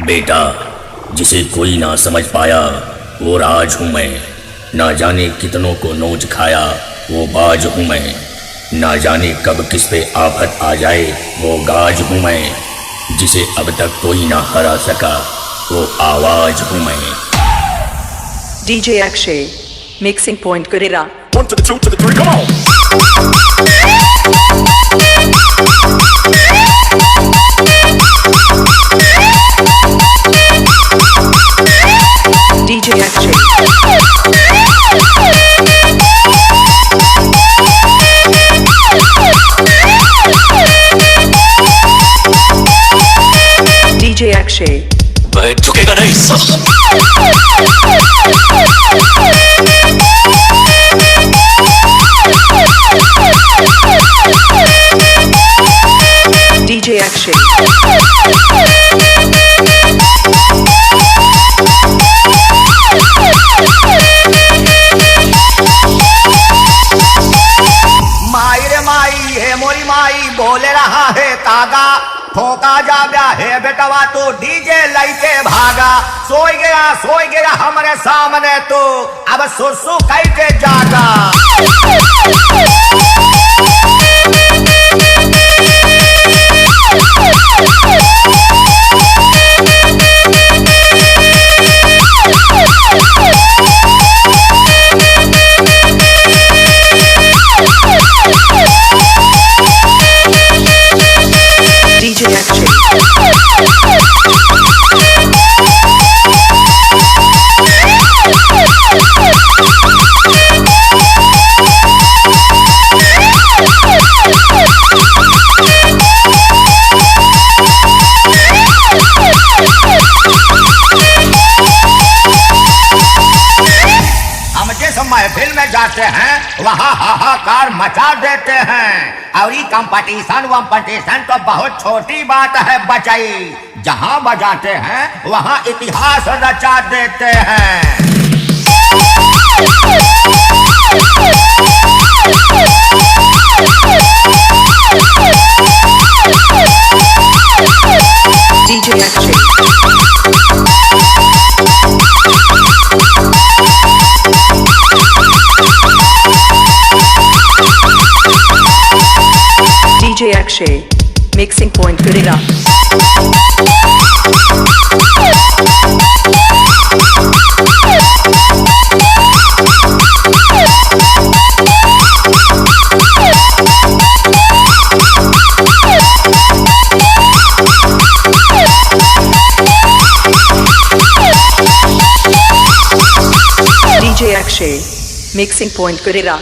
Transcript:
बेटा, जिसे कोई ना समझ पाया वो राज हूँ मैं। ना जाने कितनों को नोच खाया वो बाज हूँ मैं। ना जाने कब किस पे आफत आ जाए वो गाज हूँ मैं। जिसे अब तक कोई ना हरा सका वो आवाज हूँ मैं। DJ Akshay, mixing point Gurira. 1 to the 2 to the 3, come on! DJ Akshay. DJ Akshay. मैं झुकेगा नहीं सब। DJ Akshay. माई रे माई है मोरी माई बोले रहा है कागा ठोका जा गया है बेटवा तो डीजे लइके भागा। सोई गया हमारे सामने तो अब सुसु कैसे जागा। DJ Akshay. हम जिस महफिल में जाते हैं वहाँ हाहाकार मचा देते हैं। और ये कंपटीशन तो बहुत छोटी बात है बचाई। जहाँ बजाते हैं वहाँ इतिहास रचा देते हैं। DJ Akshay. DJ Akshay, mixing point Gurira. DJ Akshay, mixing point Gurira.